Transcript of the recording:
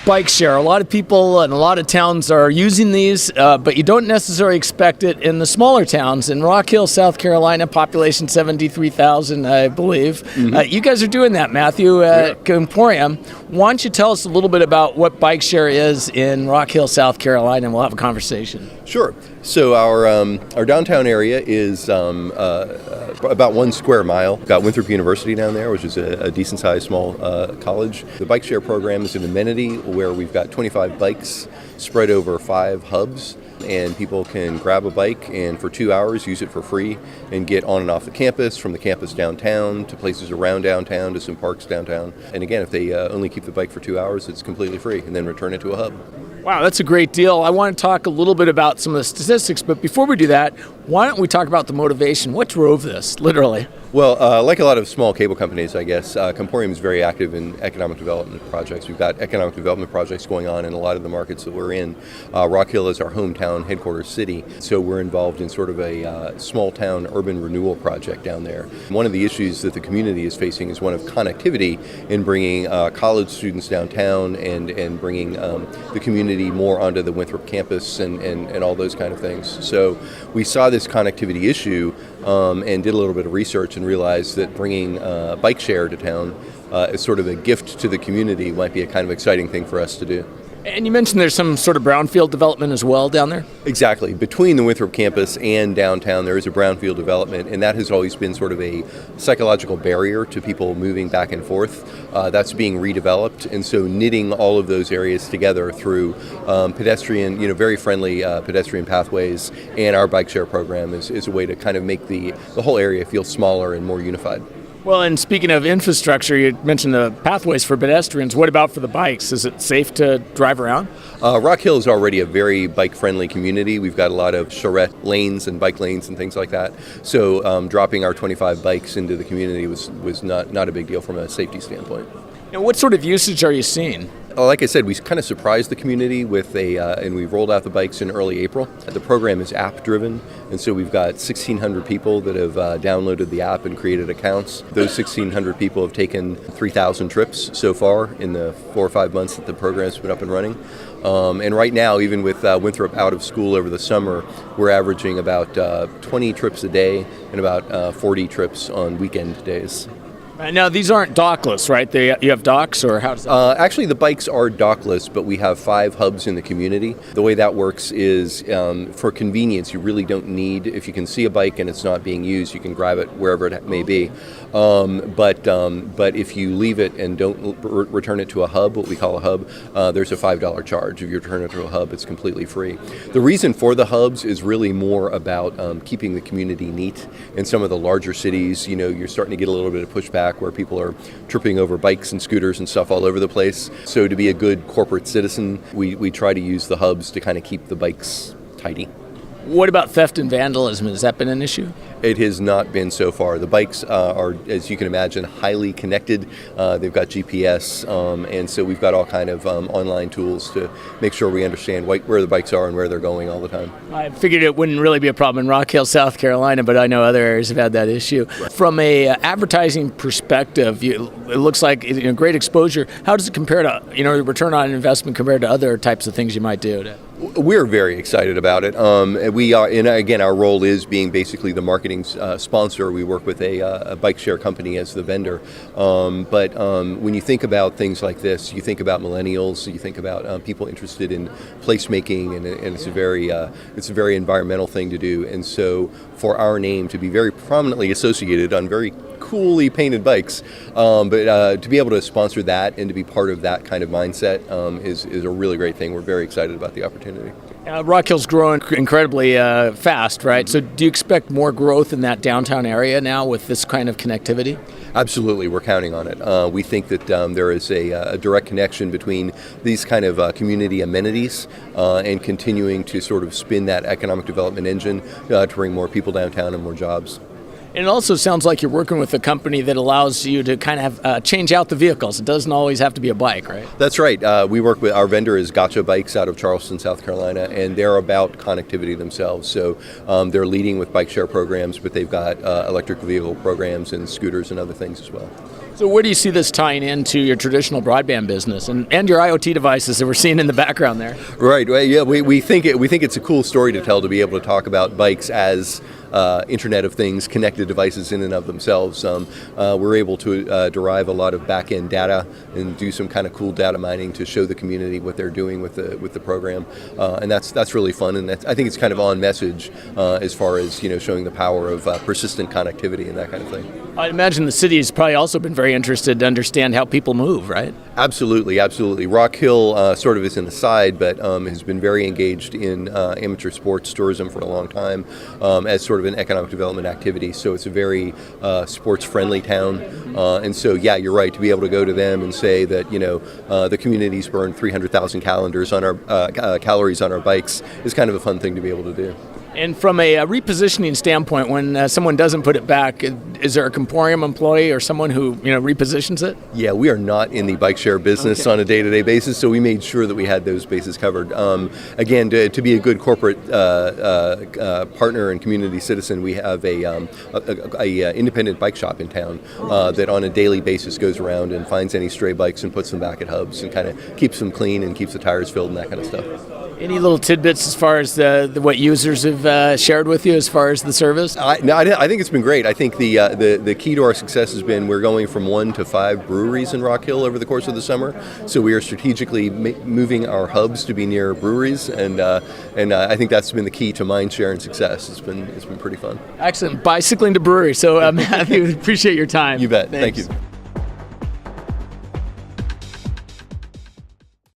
Bikeshare. A lot of people and a lot of towns are using these, but you don't necessarily expect it in the smaller towns. In Rock Hill, South Carolina, population 73,000, I believe. You guys are doing that, Matthew, at Comporium. Why don't you tell us a little bit about what Bikeshare is in Rock Hill, South Carolina, and we'll have a conversation. Sure. So our downtown area is about 1 square mile. We've got Winthrop University down there, which is a decent-sized small college. The Bikeshare program is an amenity where we've got 25 bikes spread over 5 hubs, and people can grab a bike and for 2 hours use it for free and get on and off the campus, from the campus downtown to places around downtown to some parks downtown. And again, if they only keep the bike for 2 hours, it's completely free, and then return it to a hub. Wow, that's a great deal. I want to talk a little bit about some of the statistics, but before we do that, why don't we talk about the motivation? What drove this, literally? Well, like a lot of small cable companies, I guess, Comporium is very active in economic development projects. We've got economic development projects going on in a lot of the markets that we're in. Rock Hill is our hometown headquarters city, so we're involved in sort of a small town urban renewal project down there. One of the issues that the community is facing is one of connectivity in bringing college students downtown and bringing the community more onto the Winthrop campus and all those kind of things. So we saw this connectivity issue and did a little bit of research and realized that bringing Bikeshare to town as sort of a gift to the community might be a kind of exciting thing for us to do. And you mentioned there's some sort of brownfield development as well down there? Exactly. Between the Winthrop campus and downtown, there is a brownfield development, and that has always been sort of a psychological barrier to people moving back and forth. That's being redeveloped, and so knitting all of those areas together through pedestrian, very friendly pedestrian pathways, and our Bikeshare program is a way to kind of make the whole area feel smaller and more unified. Well, and speaking of infrastructure, you mentioned the pathways for pedestrians. What about for the bikes? Is it safe to drive around? Rock Hill is already a very bike-friendly community. We've got a lot of charrette lanes and bike lanes and things like that. So dropping our 25 bikes into the community was not a big deal from a safety standpoint. And what sort of usage are you seeing? Like I said, we kind of surprised the community with and we rolled out the bikes in early April. The program is app-driven, and so we've got 1,600 people that have downloaded the app and created accounts. Those 1,600 people have taken 3,000 trips so far in the 4 or 5 months that the program's been up and running. And right now, even with Winthrop out of school over the summer, we're averaging about 20 trips a day and about 40 trips on weekend days. Now, these aren't dockless, right? You have docks, or how does that Actually, the bikes are dockless, but we have 5 hubs in the community. The way that works is for convenience, you really don't need, if you can see a bike and it's not being used, you can grab it wherever it may be. But if you leave it and don't return it to a hub, what we call a hub, there's a $5 charge. If you return it to a hub, it's completely free. The reason for the hubs is really more about keeping the community neat. In some of the larger cities, you're starting to get a little bit of pushback where people are tripping over bikes and scooters and stuff all over the place. So to be a good corporate citizen, we try to use the hubs to kind of keep the bikes tidy. What about theft and vandalism? Has that been an issue? It has not been so far. The bikes are, as you can imagine, highly connected. They've got GPS, and so we've got all kind of online tools to make sure we understand where the bikes are and where they're going all the time. I figured it wouldn't really be a problem in Rock Hill, South Carolina, but I know other areas have had that issue. Right. From a advertising perspective, it looks like great exposure. How does it compare to return on investment compared to other types of things you might do? We're very excited about it. We are, and again, our role is being basically the marketing sponsor. We work with a Bikeshare company as the vendor. But when you think about things like this, you think about millennials, you think about people interested in placemaking, and it's a very environmental thing to do. And so for our name to be very prominently associated on very coolly painted bikes, but to be able to sponsor that and to be part of that kind of mindset is a really great thing. We're very excited about the opportunity. Rock Hill's growing incredibly fast, right? So do you expect more growth in that downtown area now with this kind of connectivity? Absolutely, we're counting on it. We think that there is a direct connection between these kind of community amenities and continuing to sort of spin that economic development engine to bring more people downtown and more jobs. And it also sounds like you're working with a company that allows you to kind of change out the vehicles. It doesn't always have to be a bike, right? That's right. We work with, our vendor is Gotcha Bikes out of Charleston, South Carolina, and they're about connectivity themselves. So they're leading with Bikeshare programs, but they've got electric vehicle programs and scooters and other things as well. So where do you see this tying into your traditional broadband business and your IoT devices that we're seeing in the background there? Right. Well, yeah, we think it's a cool story to tell, to be able to talk about bikes as Internet of Things, connected devices in and of themselves. We're able to derive a lot of back-end data and do some kind of cool data mining to show the community what they're doing with the program, and that's really fun. And I think it's kind of on message as far as showing the power of persistent connectivity and that kind of thing. I imagine the city has probably also been very interested to understand how people move, right? Absolutely, absolutely. Rock Hill sort of is an aside, but has been very engaged in amateur sports tourism for a long time as sort of an economic development activity. So it's a very sports-friendly town. And so, yeah, you're right, to be able to go to them and say that, the community's burned 300,000 calories on our bikes is kind of a fun thing to be able to do. And from a repositioning standpoint, when someone doesn't put it back, is there a Comporium employee or someone who repositions it? Yeah, we are not in the Bikeshare business on a day-to-day basis, so we made sure that we had those bases covered. Again, to be a good corporate partner and community citizen, we have a independent bike shop in town that on a daily basis goes around and finds any stray bikes and puts them back at hubs and kind of keeps them clean and keeps the tires filled and that kind of stuff. Any little tidbits as far as what users have shared with you as far as the service? I think it's been great. I think the key to our success has been we're going from 1 to 5 breweries in Rock Hill over the course of the summer. So we are strategically moving our hubs to be near breweries, and I think that's been the key to mind share and success. It's been pretty fun. Excellent. Bicycling to brewery. So Matthew, appreciate your time. You bet. Thanks. Thank you.